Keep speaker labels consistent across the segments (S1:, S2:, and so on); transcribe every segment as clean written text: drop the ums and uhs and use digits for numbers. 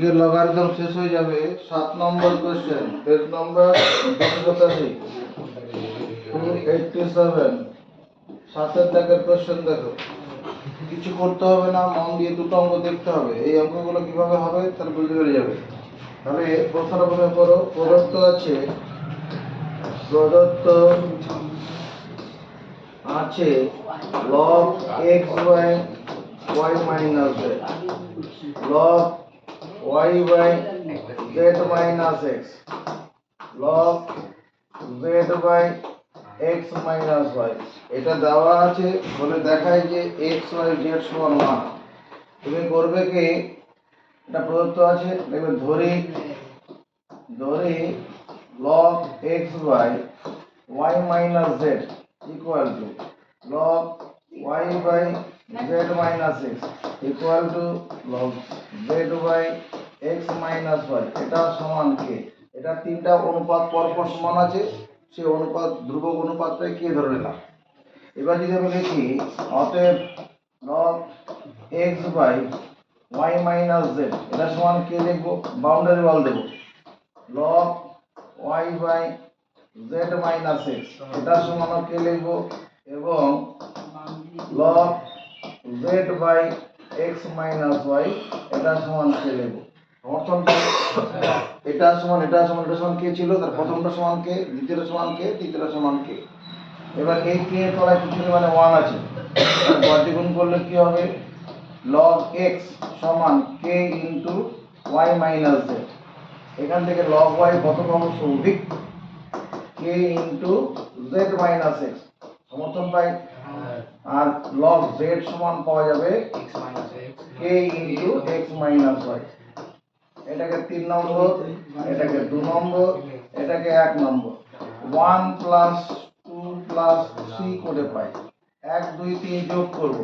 S1: এর লগারিদম শেষ হয়ে যাবে 7 নম্বর কোশ্চেন পেজ নম্বর 287 287 সাতের দাগের কোশ্চেন দেখো কিছু করতে হবে না মন দিয়ে দুটো অঙ্ক দেখতে হবে এই অঙ্কগুলো কিভাবে হবে তাহলে বুঝতে পেরে যাবে তাহলে প্রশ্নটা মনে করো প্রদত্ত আছে log x by y minus z log y by z minus x log z by x minus y এটা দেওয়া আছে বলে দেখায় যে x y z সমান 1 তুমি করবে কি এটা প্রদত্ত আছে দেখবে ধরি log x by y minus z equal to log y by z minus x equal to log z by x minus y এটা সমান কে এটা তিনটা অনুপাত পরপর সমান আছে সেই অনুপাত ধ্রুবক অনুপাতটাই কে ধরে নিলাম এবার যদি আমি লিখি অতএব log x by y minus z এটা সমান কে লিখব বাউন্ডারি ওয়াল দেব log y by z minus x এটা সমান কে লিখব এবং log z by x minus y এটা সমান কে লিখব সমর্থন এটা সমান কে ছিল তার প্রথমটা সমান কে দ্বিতীয়টা সমান কে তৃতীয়টা সমান কে এবার এই কে তলায় কিছু মানে 1 আছে বর্গী গুণ করলে কি হবে log x সমান k into y minus z এখান থেকে log y কত পাবো Souvik k into z minus x সমর্থন পাই আর log z সমান পাওয়া যাবে k into x minus y এটাকে 3 নম্বর এটাকে 2 নম্বর এটাকে 1 নম্বর 1 plus 2 plus 3 করে পাই 1 2 3 যোগ করব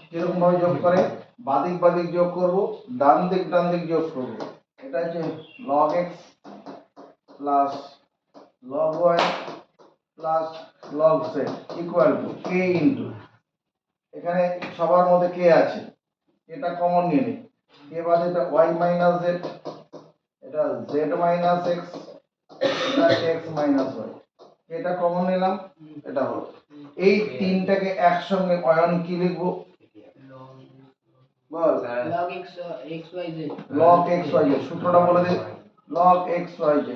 S1: কিরকম ভাবে যোগ করে বাদিক যোগ করব ডান দিক যোগ করব এটা হচ্ছে log x plus log y plus log z equal to k into এখানে সবার মধ্যে k আছে এটা কমন নিয়ে নিই k বাদে এটা y minus z এটা z minus x এটা x minus y এটা কমন নিলাম এটা হলো এই তিনটাকে একসঙ্গে অয়ন কি লিখবো বল log x y z log x y z সূত্রটা বলে দে log x y z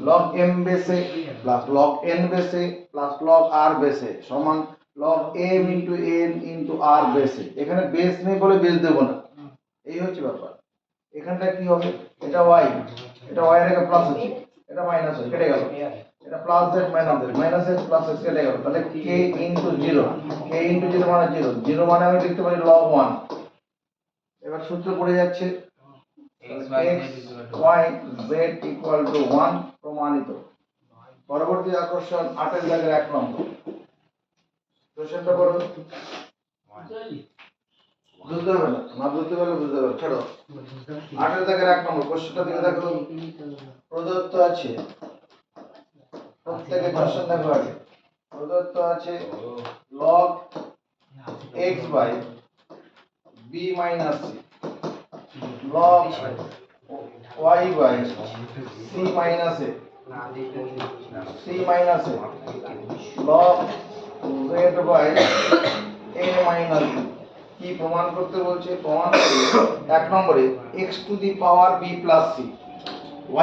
S1: log m বেসে প্লাস log n বেসে প্লাস log r বেসে সমান log m into n into r বেসে এখানে বেস নেই বলে বেস দেব না এই হচ্ছে ব্যাপার এখানটা কি হবে এটা y এর আগে প্লাস আছে এটা মাইনাস হয়ে কেটে গেল এটা plus z minus z plus x কেটে গেল তাহলে k into 0 k into 0 মানে 0 0 মানে আমি লিখতে পারি log 1 এবার সূত্র পড়ে যাচ্ছে x y z equal to 1 প্রমাণিত পরবর্তী আকর্ষণ 8 এর জায়গায় 1 নম্বর কোশ্চেনটা পড়ো বুঝতে হবে না বুঝতে পারলে বুঝতে পারবে ছাড়ো 8 এর জায়গায় 1 নম্বর কোশ্চেনটা দিকে দেখো প্রদত্ত আছে প্রত্যেকটা কোশ্চেন দেখো আগে প্রদত্ত আছে log x by b minus c log y by c minus a log z by a minus b কি প্রমাণ করতে বলছে প্রমাণ এক নম্বরে x to the power b plus c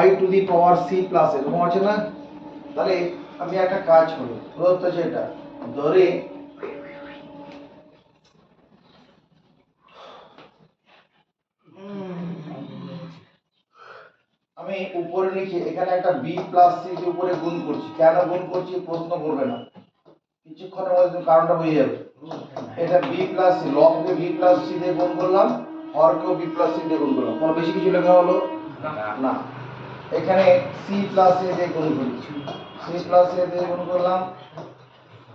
S1: y to the power c plus a এরকম আছে না তাহলে আমি একটা কাজ করি প্রদত্ত আছে এটা ধরে আমি উপরে লিখে এখানে একটা b plus c কে উপরে গুণ করছি কেন গুণ করছি প্রশ্ন করবে না কিছুক্ষণের মধ্যে কারণটা বুঝে যাবে এটা b plus c log কে b plus c দিয়ে গুণ করলাম হরকেও b plus c দিয়ে গুণ করলাম কোনো বেশি কিছু লেখা হলো না এখানে c plus a দিয়ে গুণ করছি c plus a দিয়ে গুণ করলাম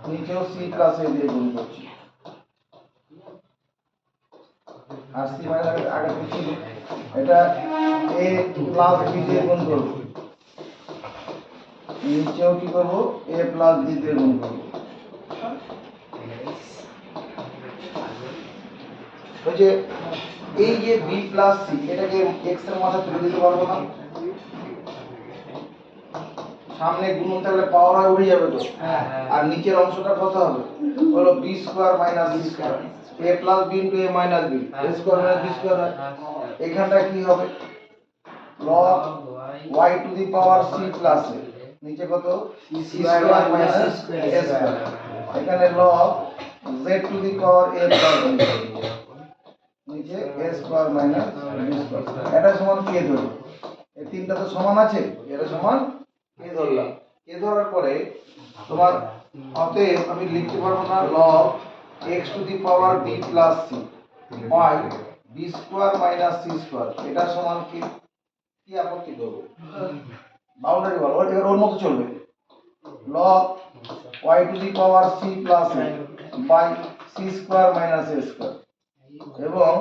S1: নিচেও c plus a দিয়ে গুণ করছি আর c মানে আগে কিছু এটা a plus b দিয়ে গুণ করব নিচেও কি করব a plus b দিয়ে গুণ করব ওই যে এই যে বি প্লাস সি এটাকে এক্স এর মাথা তুলে দিতে পারবো না? সামনে গুণন থাকলে পাওয়ার হয় উঠে যাবে তো। আর নিচের অংশটা কত হবে? হলো b square minus b square, a plus b into a minus b, a square minus b square হয়। এখানটা কি হবে? Log y to the power c plus a, নিচে কত? c square minus a square. এখানে log z to the power a plus b, নিচে a square minus b square. এটা সমান k ধরো। এই তিনটা তো সমান আছে, এটা সমান k ধরলাম। k ধরার পরে তোমার অতএব আমি লিখতে পারবো না log x to the power b plus c y b square minus c square, এটা সমান কি? কি আপত্তি করবো? বাউন্ডারি বল, এবার ওর মতো চলবে। Log y to the power c plus a by c square minus a square এবং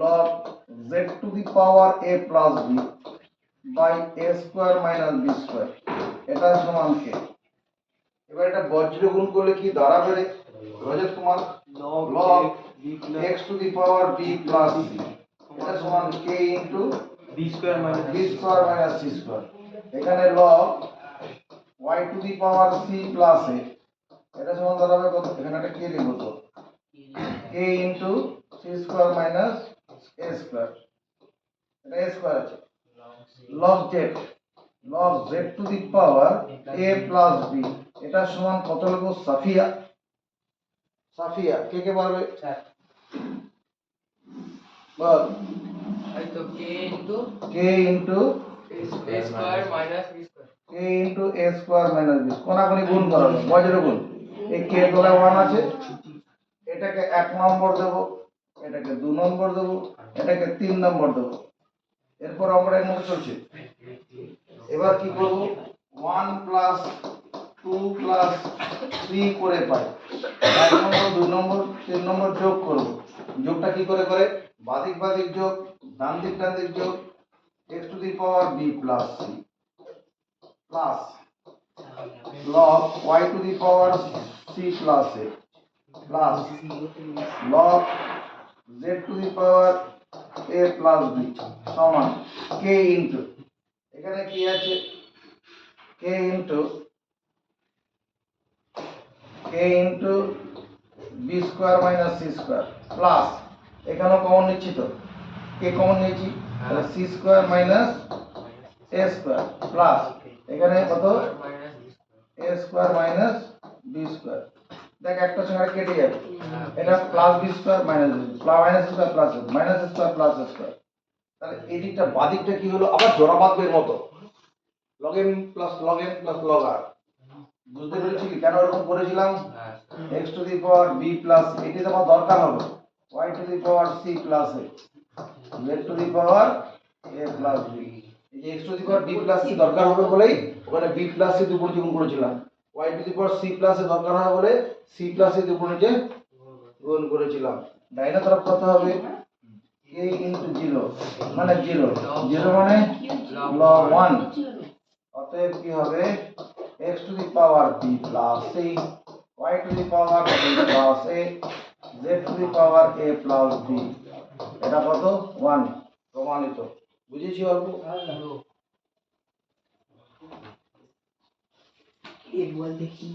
S1: log z to the power a plus b by a square minus b square, এটা সমান কি? এবার এটা বজ্র গুণ করলে কি দাঁড়াবে রে? Rajat Kumar, log x to the power b plus c, এটা সমান k into b square minus c square. এখানে log y to the power c plus a, এটা সমান দাঁড়াবে কত? এখানে একটা k লিখব তো, k into c square minus a square, এটা a স্কয়ার আছে। Log z to the power a plus b, এটা সমান কত লিখব? সাফিয়া, কে কে পারবে? বল। k into a square minus b square, কোনাকুনি গুণ করা হবে, বজ্র গুণ। এই k তলায় 1 আছে, এটাকে 1 নম্বর দেব, এটাকে 2 নম্বর দেব, এটাকে 3 নম্বর দেব। এরপর আমরা এর মধ্যে চলছে। এবার কি করব? 1 প্লাস 2 প্লাস 3 করে পাই, 1 নম্বর 2 নম্বর 3 নম্বর যোগ করব। যোগটা কি করে করে? বাদিক বাদিক যোগ, ডান দিক যোগ, x to the power b plus c plus log y to the power c plus a plus log z to the power a plus b সমান k ইনটু, এখানে কি আছে? k into b square minus c square plus, এখানেও common নিচ্ছি তো, k common নিয়েছি, তাহলে c square minus a square plus এখানে কত? a square minus b square. দেখ একটা সঙ্গে কেটে যাবে, এটা plus b square minus minus square plus minus square plus square. তাহলে এই দিকটা বাদিকটা কি হলো? আবার জোড়া বাঁধবের মতো, log m plus log r। বুঝতে পেরেছি কেন এরকম করেছিলাম? x to the power b plus, এটি তো আমার দরকার হবে, y to the power c plus a, z to the power a plus b। এই যে x to the power b plus c দরকার হবে বলেই ওখানে b প্লাস c দুপুর গুণ করেছিলাম, y to the power c plus a দরকার হবে বলে c প্লাস a দুপুর নিচে গুণ করেছিলাম। ডাইনা তরফ কত হবে? k ইনটু 0 মানে 0 মানে log 1, অতএব কি হবে? x to the power b plus c, y to the power b plus a, z to the power a plus b, এটা কত? 1 প্রমাণিত। বুঝেছি অল্প? বল দেখি।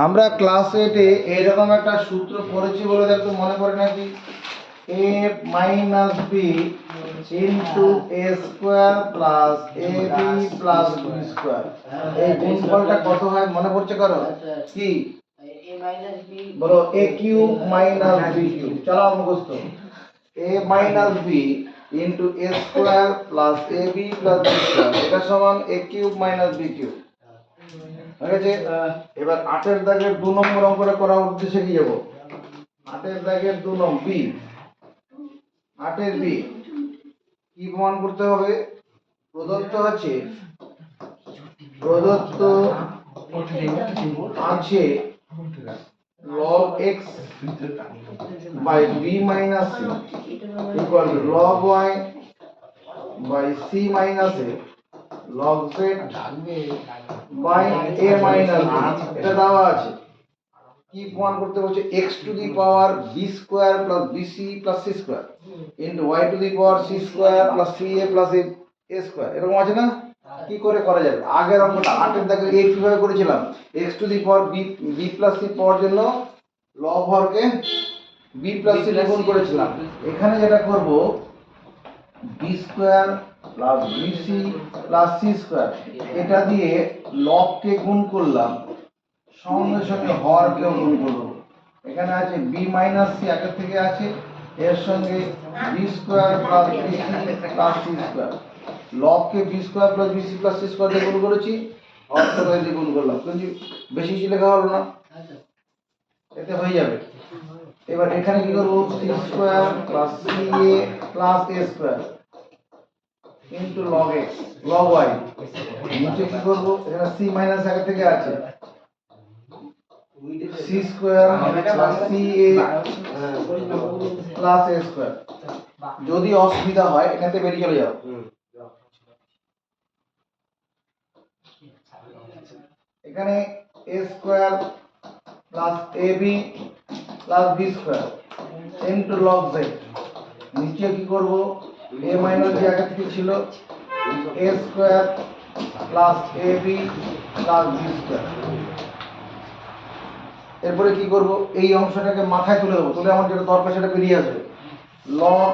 S1: আমরা ক্লাস 8 এ এরকম একটা সূত্র পড়েছি বলে দেখো মনে পড়ে নাকি? a minus b into a square plus ab plus b square, এই গুণফলটা কত হয় মনে পড়ছে কারো? কি বলো? a cube minus b cube. চালাও মুখস্থ। a minus b into a square plus ab plus b square, এটা সমান a cube minus b cube. ঠিক আছে? এবার 8 এর দাগের 2 নম্বর অঙ্কটা করার উদ্দেশ্যে কি যাব? 8 এর দাগের 2 নম্বর b, 8 এর b কি প্রমাণ করতে হবে? প্রদত্ত আছে log x by b minus c equal to log y by c minus a log z by a minus b, এটা দেওয়া আছে। কি প্রমাণ করতে বলছে? x to the power b square plus bc plus c square into y to the power c square plus ca plus a square, এরকম আছে না? কি করে করা যাবে? আগের অঙ্কটা 8 এর দাগে a কিভাবে করেছিলাম? x to the power b plus c পাওয়ার জন্য লব হরকে b প্লাস c গুণ করেছিলাম। এখানে যেটা করব b square plus bc plus c square, এটা দিয়ে লবকে গুণ করলাম, সঙ্গে সঙ্গে হরকেও গুণ করব। এখানে আছে b মাইনাস c আগের থেকে আছে, এর সঙ্গে b square plus bc plus c square, লবকে b square plus bc plus c square দিয়ে গুণ করেছি, হরকে দিয়ে গুণ করলাম, কিন্তু বেশি কিছু লেখা হলো না, এতে হয়ে যাবে। এবার এখানে কি করব? c square plus ca plus a square into log x log y, নিচে কি করব? এখানে c মাইনাস আগে থেকে আছে, c square plus ca plus a square. যদি অসুবিধা হয় এখান থেকে বেরিয়ে চলে যাও। এখানে a square plus ab plus b square into log z, নিচে কি করব? a মাইনাস b আগে থেকে ছিল, a square plus ab plus b square. এরপরে কি করব? এই অংশটাকে মাথায় তুলে দেবো, তুলে আমার যেটা দরকার সেটা বেরিয়ে আসবে। log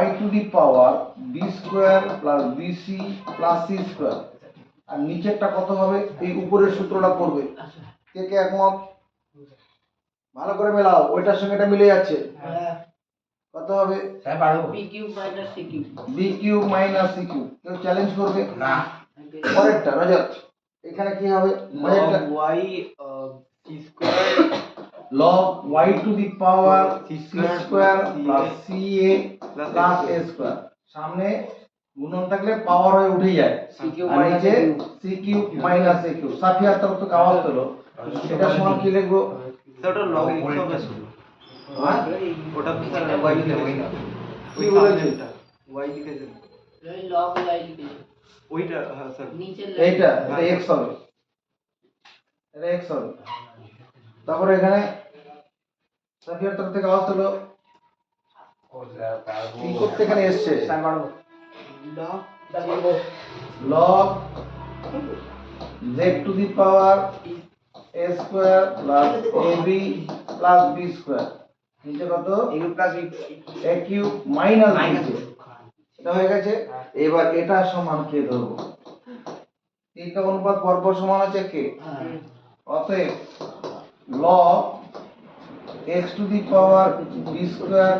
S1: y to the power b square plus bc plus c square, আর নিচেরটা কত হবে? এই উপরের সূত্রটা পড়বে। কে কে একমত? ভালো করে মেলাও, ওইটার সঙ্গে এটা মিলে যাচ্ছে। কত হবে?
S2: b cube minus c cube.
S1: b cube minus c cube. কেউ চ্যালেঞ্জ করবে না? পরেরটা রজত, এখানে কি হবে? পরেরটা
S3: y c square
S1: log y to the power c square plus ca plus a square, সামনে গুণন থাকলে পাওয়ার হয়ে উঠে যায়, আর নিচে c cube minus a cube. সাফিয়ার তরফ থেকে আওয়াজ তোলো, এটা সমান কি লিখবো?
S3: ওটা log x হবে।
S1: হ্যাঁ
S3: ওটা তো স্যার y লিখেছে।
S1: কি বলেছে?
S3: y লিখেছে।
S2: এই log y লিখেছে।
S3: ওইটা হ্যাঁ স্যার।
S2: নিচে
S1: এইটা এটা x হবে, এটা x হবে। তারপরে এখানে সাফিয়ার তরফ থেকে আওয়াজ তোলো, কি করতে এখানে এসছে? log z to the power a square plus ab plus b square, নিচে কত? a কিউব মাইনাস b, এটা হয়ে গেছে। এবার এটা সমান কে ধরবো? তিনটা অনুপাত পরপর সমান আছে কে? অতএব log x to the power b square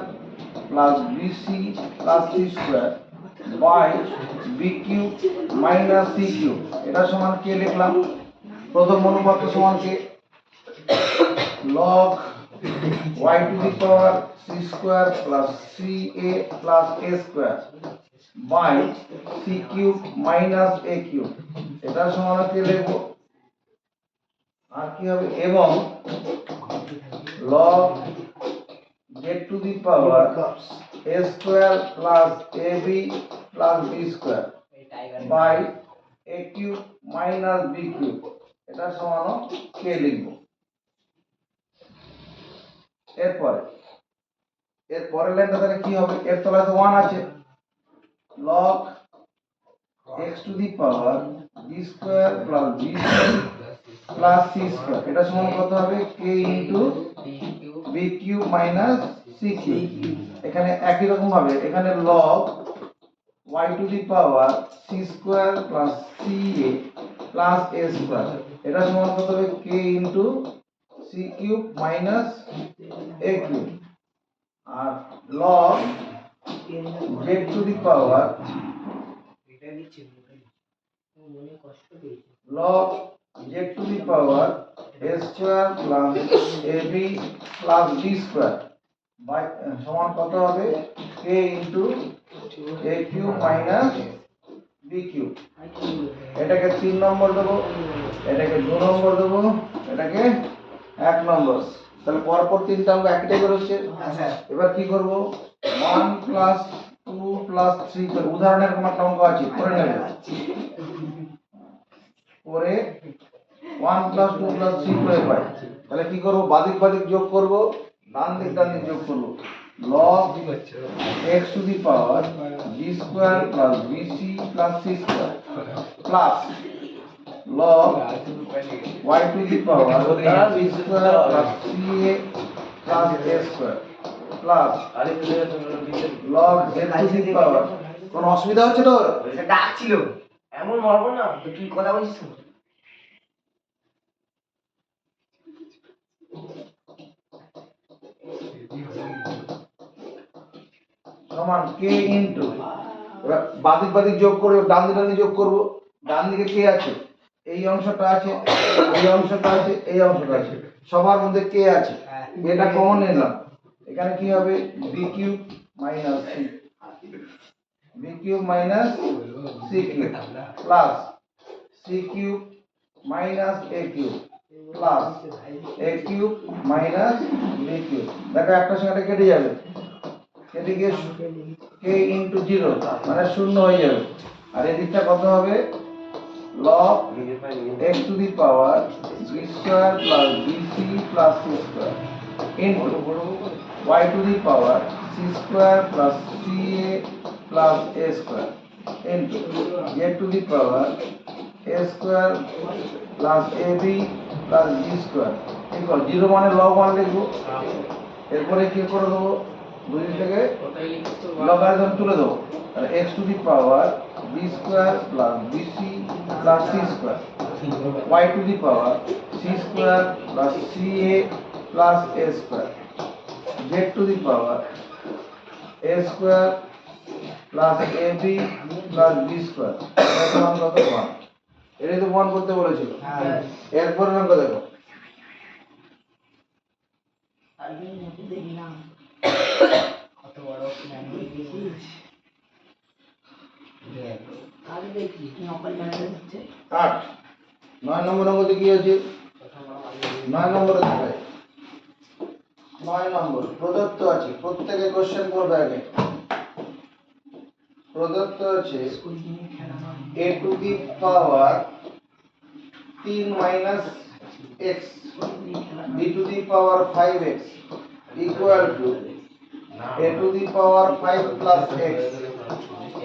S1: plus bc plus c square by b cube minus c cube, এটা সমান কে লিখলাম? প্রথম অনুপাত সমান কে? log y to the power c square plus ca plus a square by c cube minus a cube, এটা সমান কে লিখবো? আর কি হবে? এবং log z to the power a square plus ab plus b square by a cube minus b cube, এটা সমান কে লিখবো? এরপরে এর পরের লাইনটা তাহলে কি হবে? এর তলায় তো 1 আছে, log x to the power b square plus bc plus c square, এটা সমান কত হবে? k into b cube minus c cube. এখানে একই রকম ভাবে এখানে log y to the power c square plus ca plus a square, এটা সমান কত হবে? k into c cube minus a cube. আর log z to the power log z to the power a square plus ab plus b square by সমান কত হবে? k into a cube minus b cube. এটাকে 3 নম্বর দেবো, এটাকে 2 নম্বর দেবো, এটাকে 1 নম্বর। তাহলে পরপর তিনটা অঙ্ক একটাই করে হচ্ছে। এবার কি করব? 1 প্লাস 2 প্লাস 3 করে উদাহরণের কোনো একটা অঙ্ক আছে করে নেবে করে 1 প্লাস 2 প্লাস 3 করে পাই তাহলে কি করব বাদিক বাদিক যোগ করব ডান দিক যোগ করব log x to the power b square plus bc plus c square plus log y to the power b square plus ca plus a square plus log z to the power কোন অসুবিধা হচ্ছে তোর
S4: ডাকছিল এমন মারবো না তো তুই কথা বলছিস তো?
S1: সমান k ইনটু এবার বাদিক বাদিক যোগ করব ডান দিকে যোগ করব ডান দিকে কে আছে এই অংশটা আছে এই অংশটা আছে এই অংশটা আছে সবার মধ্যে কে আছে এটা কমন নিলাম এখানে কি হবে b cube minus c b cube minus c cube plus c cube minus a cube plus a cube minus b cube দেখো একটা সঙ্গে কেটে যাবে কেটে গিয়ে k ইনটু 0 মানে শূন্য হয়ে যাবে আর এদিকটা কত হবে log x to the power b square plus bc plus c square into y to the power c square plus ca plus a square into z to the power a square plus ab plus b square equal 0 মানে log 1 লিখব এরপরে কি করে দেব দুই থেকে logarithm তুলে দেব তাহলে x to the power b square plus bc plus c square y to the power c square plus ca plus a square z to the power a square plus ab plus b square এটা সমান কত 1 এটাই তো 1 করতে বলেছিল এরপর অঙ্ক দেখো
S4: কত বড় প্ল্যান হয়েছে
S2: আগে দেখি নকল ম্যানেজার হচ্ছে
S1: 8 9 নম্বর অঙ্কতে কি আছে 9 নম্বরে দেখায় 9 নম্বর প্রদত্ত আছে প্রত্যেকে কোশ্চেন করবে আগে প্রদত্ত আছে a to the power 3 minus x b to the power 5x equal to a to the power 5 plus x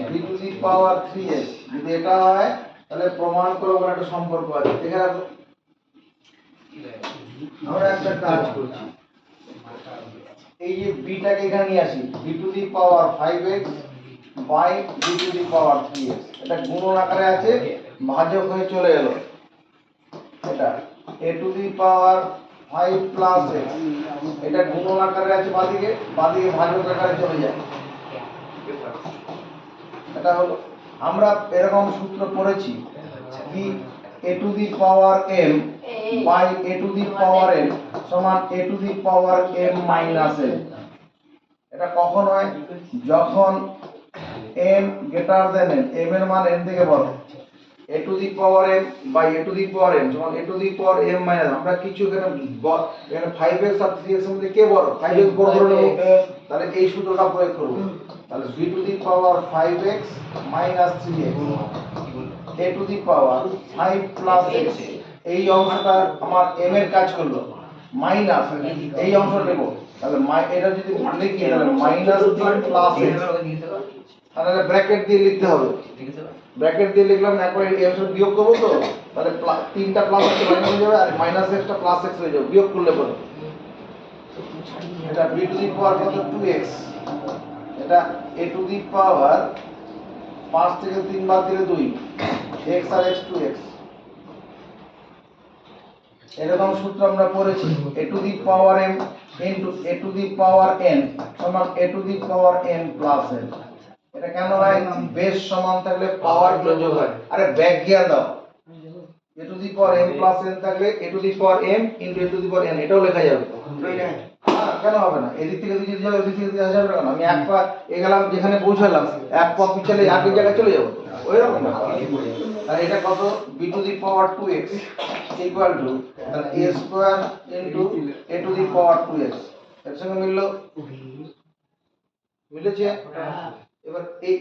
S1: b to the power 3x যদি এটা হয় তাহলে প্রমাণ করব বলে একটা সম্পর্ক আছে দেখে রাখো আমরা একটা কাজ করছি এই যে b টাকে এখানে নিয়ে আসি b to the power 5x by b to the power 3x এটা গুণন আকারে আছে ভাজক হয়ে চলে এলো এটা a to the power 5 plus x এটা গুণন আকারে আছে বাদিকে ভাজক আকারে চলে যায় এটা হলো আমরা এরকম সূত্র পড়েছি কি a to the power m by a to the power n সমান a to the power m minus n এটা কখন হয় যখন m greater than n m এর মান n থেকে বড় a to the power m by a to the power n সমান a to the power m minus আমরা কিছু এখানে 5x আর 3x এর মধ্যে কে বড় 5x বড় ধরে নেব তাহলে এই সূত্রটা প্রয়োগ করব তাহলে b to the power 5x minus 3x a to the power 5 plus x এই অংশটা আমার m এর কাজ করলো মাইনাস এই অংশ নেব তাহলে এটা যদি লিখি তাহলে মাইনাস 3 প্লাস x তাহলে ব্র্যাকেট দিয়ে লিখতে হবে ব্র্যাকেট দিয়ে লিখলাম একবার এই অংশ বিয়োগ করব তো তাহলে তিনটা প্লাস আছে মাইনাস হয়ে যাবে আর মাইনাস xটা প্লাস x হয়ে যাবে বিয়োগ করলে পরে এটা b টু দি পাওয়ার কত 2x এটা a টু দি পাওয়ার 5 থেকে 3 বাদ দিলে 2 x আর x 2x এরকম সূত্র আমরা পড়েছি a to the power m into a to the power n সমান a to the power n plus n এটা কেন হয় বেস সমান থাকলে পাওয়ার গুলো যোগ হয় আরে ব্যাক গিয়ার দাও a to the power m plus n থাকলে a to the power m into a to the power n এটাও লেখা যাবে কেন হবে না এদিক থেকে যদি যাও এদিক থেকে যাওয়া যাবে কেন আমি এক পা এগেলাম যেখানে পৌঁছালাম এক পা পিছলে আগের জায়গায় চলে যাব ওইরকম না আর এটা কত b to the power 2x equal two a square into a to the power 2x এর সঙ্গে মিললো মিলেছে এবার এই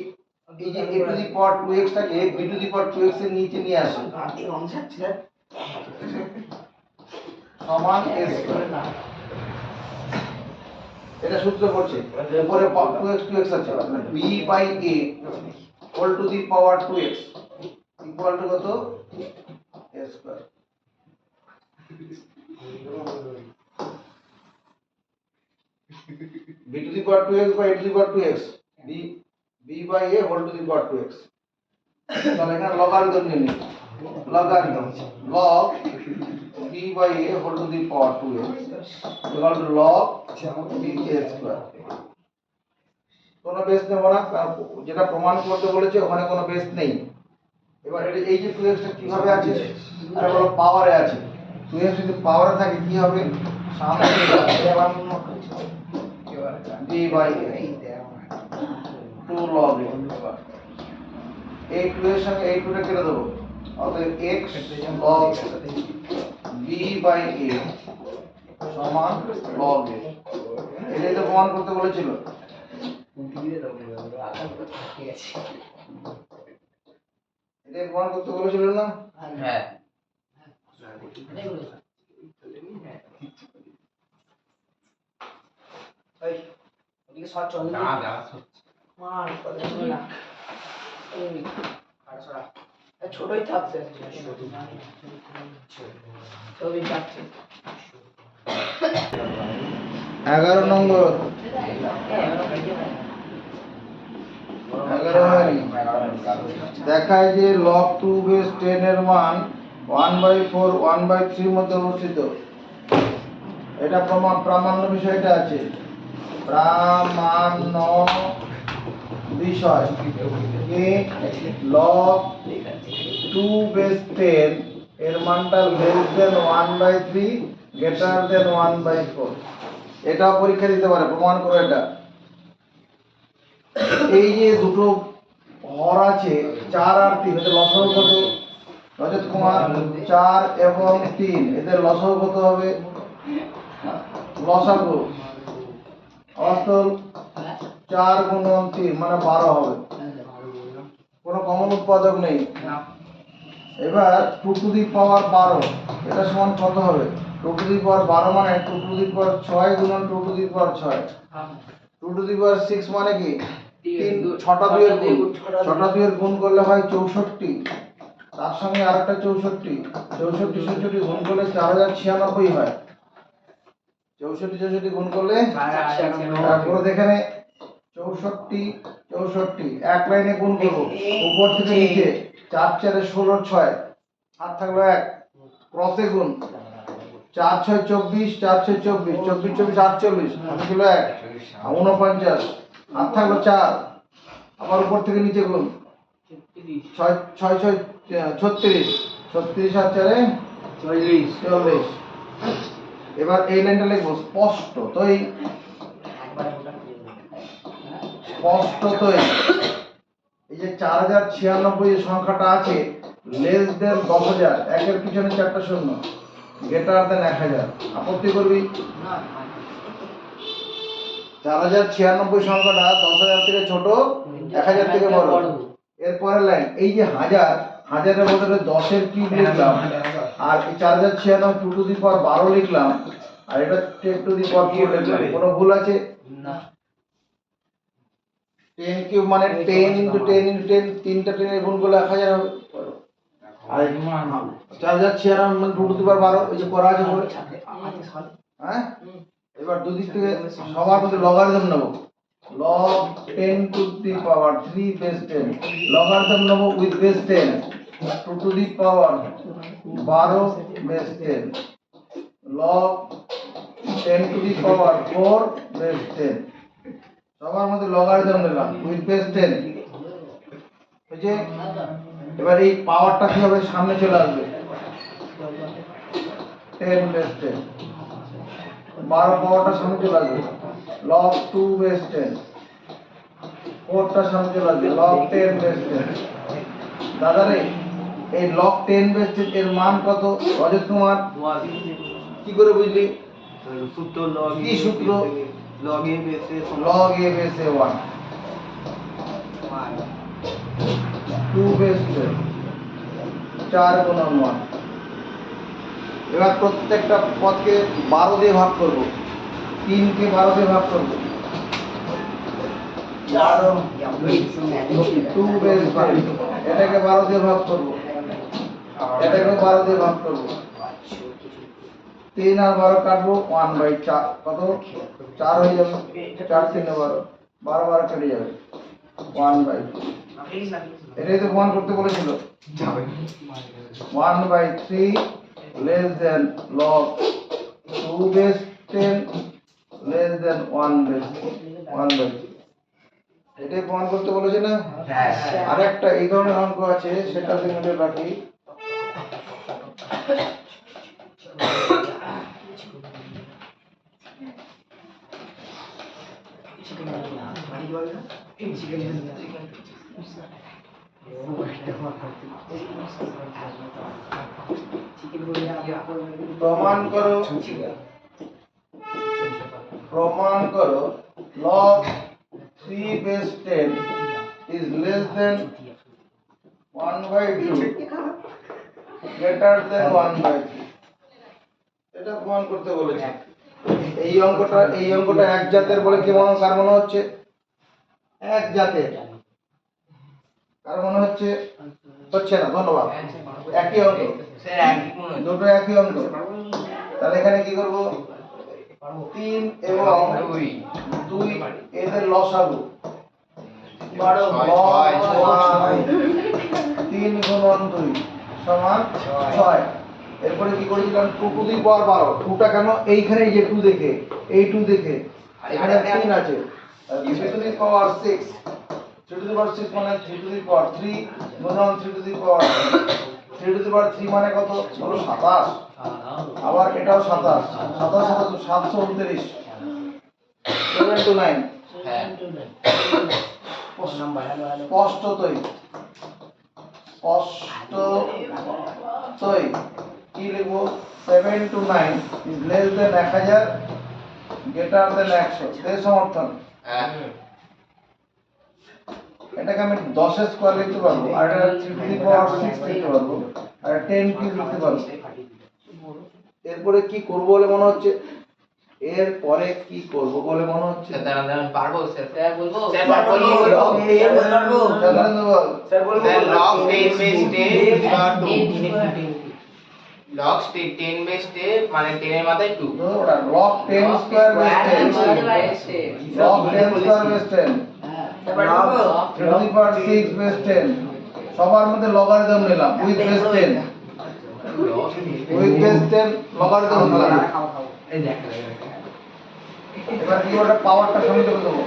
S1: এই যে a to the power 2x টাকে b to the power 2x এর নিচে নিয়ে আসুন
S2: আপনি রং ছাড়ছে
S1: সমান a স্কয়ার। এটা সূত্র পড়ছে উপরে 2x আছে b by a whole to the power 2x equal to কত a square. b to the power 2x by a to the power 2x b by a whole to the power 2x তাহলে এখানে logarithm নিয়ে নিই logarithm log b by a whole to the power 2x equal to log b a square। কোনো base নেব না, কারণ যেটা প্রমাণ করতে বলেছে ওখানে কোনো বেস নেই। এবার এটা এই যে 2x টা কিভাবে আছে আরে বলো পাওয়ারে আছে। 2x যদি পাওয়ারে থাকে কি হবে সামনে
S2: এবার মনে করছে
S1: b by a 2 log a এই 2 এর সঙ্গে এই 2 টা কেটে দেবো অতএব x log b by a সমান log a। এটাই তো প্রমাণ করতে বলেছিল। এটাই প্রমাণ করতে বলেছিল না?
S4: হ্যাঁ
S2: ওই ওদিকে সর চল
S4: না ব্যাস হচ্ছে
S2: মার কথা শুনে না এই আর সরা ছোটই থাকছে ছবি থাকছে
S1: 11 নম্বর 11 হয়নি। দেখায় যে log 2 বেস 10 এর মান 1/4 1/3 এর মধ্যে অবস্থিত। এটা প্রামাণ্য বিষয়টা আছে প্রামাণ্য বিষয় কি log 2 বেস 10 এর মানটা লেস দেন 1/3 গ্রেটার দেন 1/4। এটা পরীক্ষা দিতে পারে, প্রমাণ করো এটা। এই যে দুটো হর আছে 4 আর 3 এদের লসাগু কত? রজত কুমার 4 এবং 3 এদের লসাগু কত হবে? লসাগু অর্থাৎ 4 গুণন 3 মানে 12 হবে। কোনো কমন উৎপাদক নেই। এবার 2 টু দি পাওয়ার 12 এটা সমান কত হবে? 2 টু দি পাওয়ার 12 মানে 2 টু দি পাওয়ার 6 গুণন 2 to the power 6। 2 to the পাওয়ার 6 মানে কি 3 6টা 2 এর গুণ 6টা 2 এর গুণ করলে হয় 64। তার সঙ্গে আরেকটা 64 64 64 গুণ করলে 4096 হয়। 64 64 গুণ করলে তারপরে এখানে 64 64 এক লাইনে গুণ করব উপর থেকে নিচে 4 4 এ 16 6 হাত থাকলো 1 ক্রসে গুণ 4 6 24 4 6 24 24 24 48 হাত ছিল 1 49 হাত থাকলো 4 আবার উপর থেকে নিচে গুণ 6 6 6 36 36 আর 4 এ 40। এবার এই লাইনটা লিখবো স্পষ্টতই স্পষ্টতই এই যে 4096 যে সংখ্যাটা আছে লেস দেন 10000 একের পিছনে 4টা শূন্য গ্রেটার দেন 1000। আপত্তি করবি
S2: না
S1: 4096 সংখ্যাটা 10000 থেকে ছোট 1000 থেকে বড়। এরপরের লাইন এই যে হাজার হাজারের বদলে 10 এর কিউব লিখলাম আর এই 4096 2 টু দি পাওয়ার 12 লিখলাম আর এটা 10 টু দি পাওয়ার 4 লিখলাম। কোনো ভুল আছে?
S2: না
S1: 10 কিউব মানে 10 * 10 * 10 তিনটা 10 এর গুণ করলে 1000 হবে। আর 4096 মানে 2 টু দি পাওয়ার 12 ওই যে করা আছে বলে হ্যাঁ। এবার দুদিক থেকে সবার মধ্যে লগারিদম নেব log 10 to the power 3 base 10 logarithm নেব with base 10 2 to the power 12 base 10 log 10 to the power 4 base 10 সবার মধ্যে লগারিদম নিলাম উইথ বেস 10 বুঝে। এবার এই পাওয়ারটা কি হবে সামনে চলে আসবে 10 বেস 10 12 পাওয়ারটা সামনে চলে আসবে log 2 বেস 10 4টা সামনে চলে আসবে log 10 বেস 10। দাদা রে এই log 10 বেস 10 এর মান কত? রজত কুমার কি করে বুঝলি?
S3: সূত্র log
S1: কি সূত্র?
S3: log a বেসে
S1: log a বেসে 1 2 বেস 10 4 গুণন 1। এবার প্রত্যেকটা পদকে 12 দিয়ে ভাগ করব। 3 কে 12 দিয়ে ভাগ করব। 2 বেস 5, এটাকে 12 দিয়ে ভাগ করব। এটাকে 12 দিয়ে ভাগ করব। 3 আর 12 কাটবো, 1/4 কত 4 হয়ে যাবে। 4 3 12, 12 12 কেটে যাবে, 1/2। এটাই তো প্রমাণ করতে বলেছিল। 1/3 less than log 2 base 10 less than 1 base 1/3। এটাই প্রমাণ করতে বলেছে না? আরেকটা এই ধরনের অঙ্ক আছে, সেটা লিমিটে রাখি। প্রমাণ করো log 3 base 10 is less than 1/2 greater than 1/3। এটা প্রমাণ করতে বলেছে। এই অঙ্কটা এক জাতের বলে কি কার মনে হচ্ছে? এক জাতের কার মনে হচ্ছে? হচ্ছে না, ধন্যবাদ। একই অঙ্ক, দুটো একই অঙ্ক। তাহলে এখানে কি করব? 3 এবং 2 এদের লসাগু 3 গুণন 2 সমান 6। এরপরে কি করেছিলাম? 2 টু দি পাওয়ার 12। 2টা কেন? এইখানে এই যে 2 দেখে, এই 2 দেখে এখানে 3 আছে। 3 two the power 6, 3 two the পাওয়ার 6 মানে 3 টু দি পাওয়ার 3 গুণন 3 two the power 3 two the power 3 মানে কত? হলো 27। আবার এটাও 27, 27 729 729। স্পষ্টতই কি লিখবো? 7 to 9 is less than 1000 greater than 100। এর সমর্থন। এটাকে আমি 10 এর স্কয়ার লিখতে পারবো, আর এটা 3 টু দি পাওয়ার 6 লিখতে পারবো, আর 10 কিউব লিখতে পারবো। এরপরে কি করব বলে মনে হচ্ছে? এরপরে কি করব বলে মনে হচ্ছে?
S5: পারবো স্যার।
S2: স্যার বলবো।
S5: স্যার পারবো।
S4: log 10 বলবো।
S1: স্যার বলবো
S5: sir log 10 base 10 divided 2 log 10 base 10 মানে 10 এর মাথায় 2
S1: ওটা log 10 square base 10 log 10 square base 10 to the power 6 base 10 সবার মধ্যে লগারিদম নিলাম উইথ বেস 10 লগারিদম নিলাম। এবার কি ওটা পাওয়ারটা সামনে করে দেবো।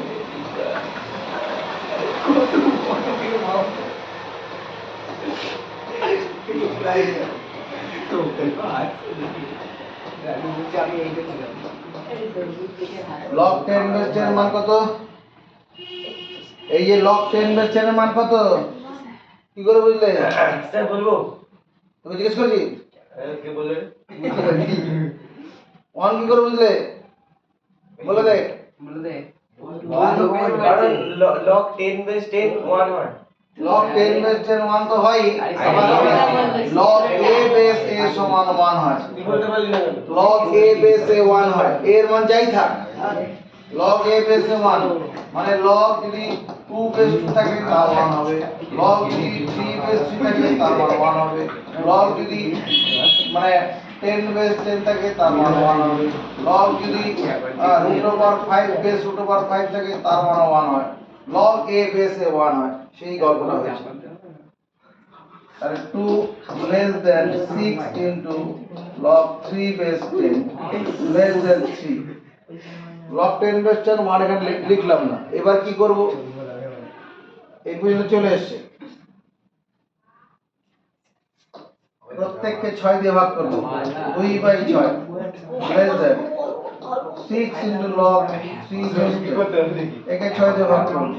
S1: log 10 বেস 10 এর মান কত? এই যে log 10 বেস 10 এর মান কত? কি করে বুঝলে?
S4: স্যার বলবো।
S1: তুমি জিজ্ঞেস করছি
S4: কে বলে?
S1: ওয়ান কি করে বুঝলে? বলে দে।
S4: কারণ log 10 base 10 1 হয়।
S1: log 10 বেস 10 1 তো হয়, আবার log a বেস a সমান 1 হয়।
S4: কি বলতে পারলি না কেন?
S1: log a বেস a 1 হয়, এর মান যাই থাক। log a বেস a 1 মানে log যদি 2 বেস 2 থাকে তার মান হবে, log যদি 3 বেস 3 থাকে তার মান 1 হবে, log যদি মানে 10 বেস 10 থাকে তার মান 1 হবে, log যদি √5 বেস √5 থাকে তার মান 1 হয়, log a বেস a 1 হয়। সেই গল্পটা হয়েছে। তাহলে 2 less than 6 into log 3 base 10 less than 3 log 10 base 10 মান এখানে লিখলাম না। এবার কি করব? এই পর্যন্ত চলে এসেছে। প্রত্যেককে 6 দিয়ে ভাগ করব। 2/6 less than 6 into log 3 base 10 একে 6 দিয়ে ভাগ করব।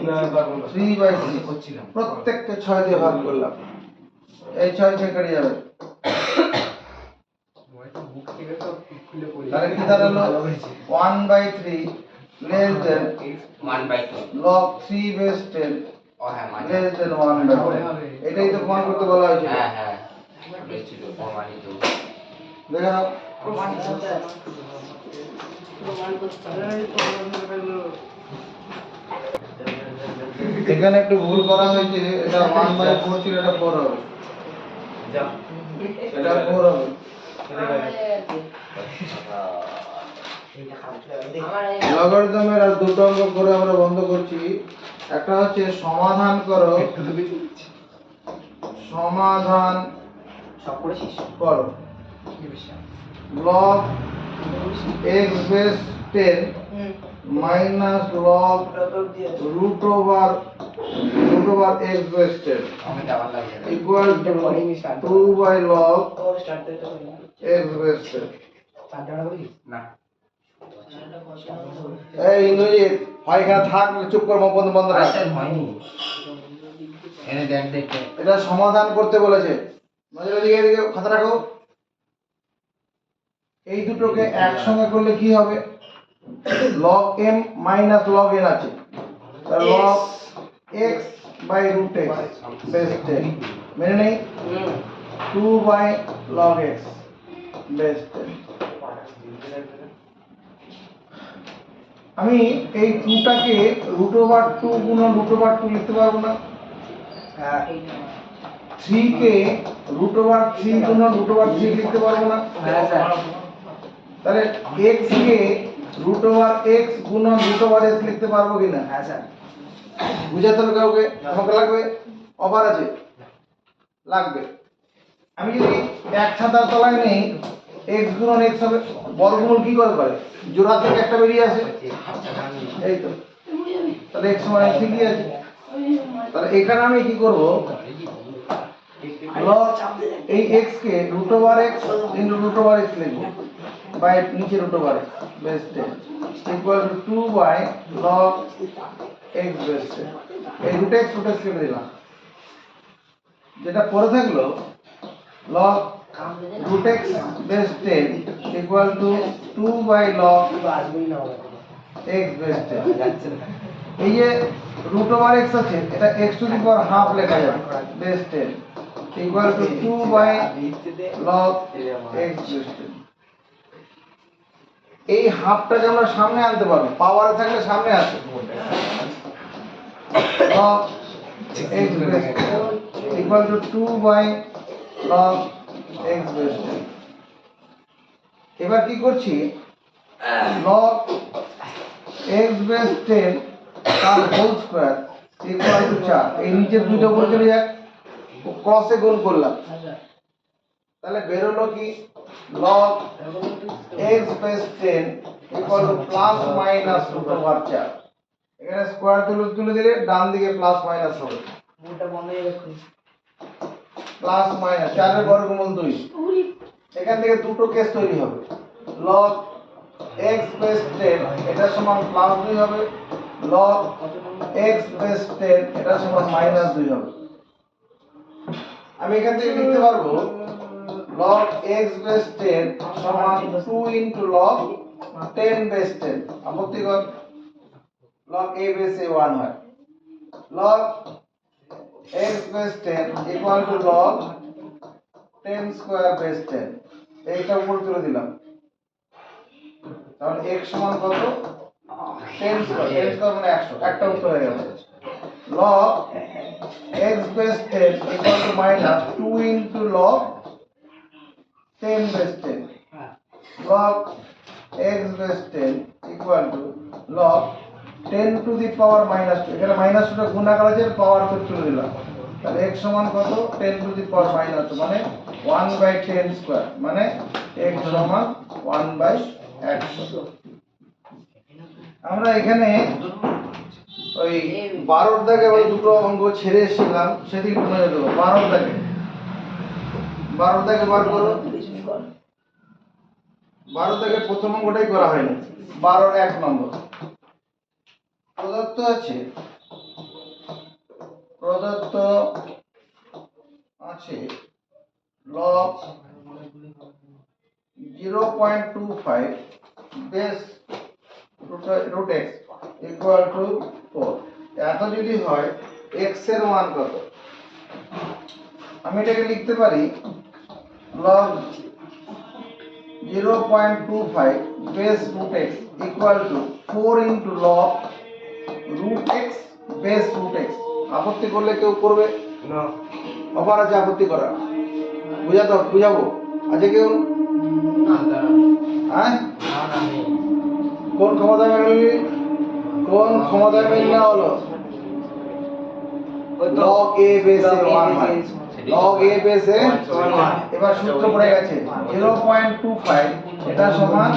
S1: 3/6 প্রত্যেককে 6 দিয়ে ভাগ করলাম। এই 6 কে কেটে যাবে। তাহলে কি দাঁড়ালো? 1/3 less than
S5: 1/2
S1: log 3 base 10
S5: ও হ্যাঁ মানে
S1: লেস দেন 1/4 এটাই তো প্রমাণ করতে বলা হয়েছিল।
S5: হ্যাঁ হ্যাঁ বেশি তো প্রমাণিত
S1: দেখে নাও
S2: প্রমাণ করতে হবে।
S1: এখানে একটু ভুল করা হয়েছে, এটা 1/4 ছিল, এটা 4 হবে, এটা 4 হবে। লগারিদমের আর দুটো অঙ্ক করে আমরা বন্ধ করছি। একটা হচ্ছে সমাধান করো, সমাধান
S4: সব করেছিস
S1: করো log x base 10 minus log root over x base 10
S5: আমি ডাবল লাগে
S1: equal to 2 by log x base 10।
S5: না
S1: এই ইন্দ্রজিৎ হয় এখানে থাক, চুপ কর, মুখ বন্ধ বন্ধ রাখ।
S5: হয়নি এনে দেখ দেখ দেখ।
S1: এটা সমাধান করতে বলেছে, নজর দিকে এদিকে খাতা রাখো। এই দুটোকে একসঙ্গে করলে কি হবে, log m minus log n আছে, তাহলে log x by root x base 10 মেনে নেই, 2 বাই log x বেস 10। আমি এই 2টাকে রুট ওভার 2 গুণন রুট ওভার 2 লিখতে পারবো না? 3 কে রুট ওভার 3 গুণন রুট ওভার 3 লিখতে পারবো না?
S4: হ্যাঁ স্যার
S1: তাহলে x কে রুট ওভার x গুণন রুট ওভার s লিখতে পারবো কিনা?
S4: হ্যাঁ স্যার
S1: বুঝাতে হবে কাউকে? আমাকে লাগবে? অফার আছে, লাগবে। আমি যদি এক ছাতার তলায় নেই, x গুণন x হবে, বর্গমূল কি করে পারে, জোড়া থেকে একটা বেরিয়ে আসে, এই তো, তাহলে x সমান ঠিকই আছে। তাহলে এখানে আমি কি করব, log এই x কে root over x into root over x লিখব, বাই নিচে root over x base 10 equal to 2 by log x base 10। এই রুট x কেটে দিলাম, যেটা পড়ে থাকলো log root x base 10 equal to 2 by log x base 10। এই যে রুট ওভার x আছে, এটা x to the power half লেখা যাবে base 10 equal to 2 by log x base 10। এই হাফটাকে আমরা সামনে আনতে পারবো, পাওয়ারে থাকলে সামনে আসে, log x base 10 equal to 2 by log x base 10। এবার কি করছি, log x বেস 10 তার হোল স্কয়ার ইকুয়াল টু 4, এই নিচের দুটো উপরে চলে যাক, ক্রসে গুণ করলাম, তাহলে বেরোলো কি log x base 10 equal to plus minus root over 4। এখানে স্কয়ার তুলে দিলে ডান দিকে প্লাস মাইনাস হবে, প্লাস মাইনাস 4 এর বর্গমূল 2, এখান থেকে দুটো কেস তৈরি হবে, log x বেস 10 এটা সমান প্লাস 2 হবে, log x বেস 10 এটা সমান মাইনাস 2 হবে। আমি এখান থেকে লিখতে পারবো log x বেস 10 সমান 2 ইনটু log 10 বেস 10, আপত্তিকর, log a বেস a 1 হয়, log x base 10 equal two log 10 square base 10, এইটা উপর তুলে দিলাম, তাহলে x সমান কত, 10 স্কয়ার, 10 স্কয়ার মানে 100, একটা উত্তর হয়ে গেল, log x base 10 equal two minus 2 into log 10 base 10, log x base 10 equal two log 10 to the power minus 2, এখানে মাইনাস 2টা গুণ আকারে আছে, পাওয়ার করে তুলে দিলাম, তাহলে x সমান কত, 10 টু দি পাওয়ার মাইনাস 2 মানে 1 বাই 10 স্কয়ার, মানে x সমান 1 বাই 100। আমরা এখানে ওই 12 দাগে ওই দুটো অঙ্ক ছেড়ে এসেছিলাম, সেদিকে মনে দেবো, 12 দাগে বার করো, 12 দাগে প্রথম অঙ্কটাই করা হয়নি, 12 1 নম্বর প্রদত্ত আছে log 0.25 base root x equal to 4। এত যদি হয় x এর মান কত? আমি এটাকে লিখতে পারি log 0.25 base root x equal to 4 into log root x base root x। আপত্তি করলে কেউ করবে?
S3: না
S1: অফার আছে আপত্তি করা? বুঝাবো আছে কেউ? হ্যাঁ, কোন ক্ষমতা মেনে কোন ক্ষমতায় মেনে নেওয়া হলো? log a base 1 হয়। log a base এবার সূত্র পড়ে গেছে 0.25 এটা সমান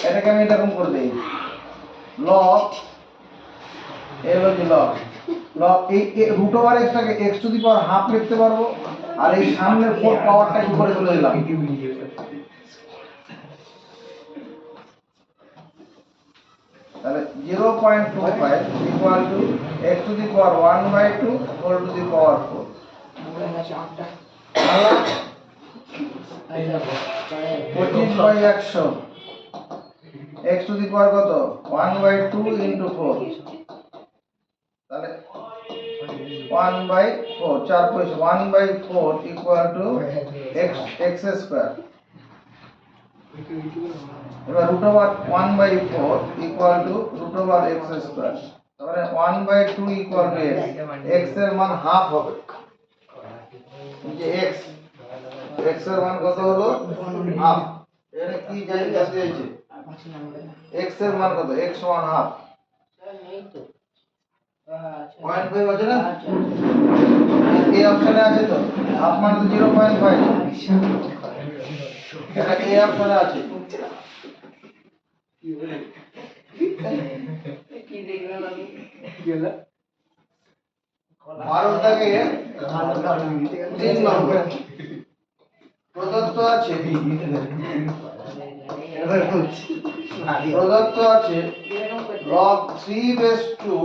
S1: এটাকে আমি এরকম করে দেই log a হলো কি log এই রুট ওভার x টাকে x to the power half লিখতে পারবো, আর এই সামনের 4 পাওয়ারটা কি করে তুলে দিলাম। তাহলে 0.25 equal to x to the power 1/2 whole to the power 4। তাহলে 25/100 x টু দি পাওয়ার কত? 1/2 ইনটু 4, তাহলে 1/4 4 পয়সা 1/4 ইকুয়াল টু x স্কয়ার। এবার root over 1/4 equal to root over x square, তাহলে 1/2 ইকুয়াল টু x এর মান হাফ হবে। যে x এর মান কত হলো? হাফ। এখানে কি জায়গা দিয়েছে? x এর মান কত? x সমান হাফ। 0.5 আছে না? এই অপশনে আছে তো, হাফ মানে তো 0.5, এটা এই অপশনে আছে। ভারত থেকে 3 নম্বর প্রদত্ত আছে log 3 base 2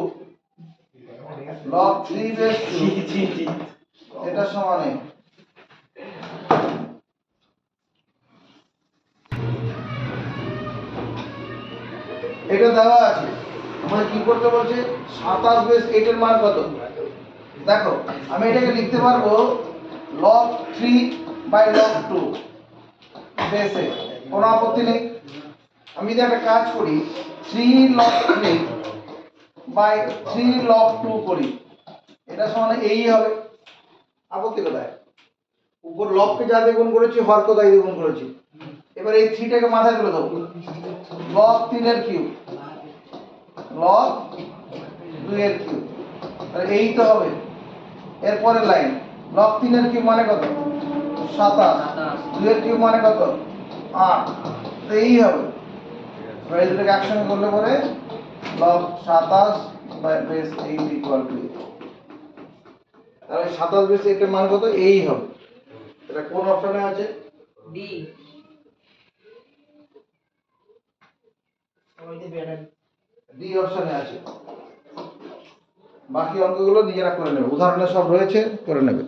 S1: এটা সমান এটা দেওয়া আছে। আমাদের কি করতে বলছে? 27 বেস 8 এর মান কত? দেখো আমি এটাকে লিখতে পারবো log 3 বাই log 2 বেসে, কোনো আপত্তি নেই। আমি যদি একটা কাজ করি 3 log 3 বাই 3 log 2 করি, এটা সমান এই হবে। আপত্তি কোথায়? উপর লগকে যা দিয়ে গুণ করেছি হরকে তাই দিয়ে গুণ করেছি। এবার এই 3 টাকে মাথায় তুলে দেবো, log 3 এর কিউব log 2 এর কিউব, তাহলে এই তো হবে। এরপরের লাইন log 3 এর কিউব মানে কত? 27, 2 এর কিউব মানে কত? 8, তো এই হবে। এবার এই দুটোকে একসঙ্গে করলে পরে log 27 by base 8 equal to, তাহলে 27 বেস 8 এর মান কত? এই হবে। এটা কোন অপশনে আছে?
S2: ডি।
S1: ডি অপশনে আছে। বাকি অঙ্কগুলো নিজেরা করে নেবে, উদাহরণে সব রয়েছে, করে নেবে।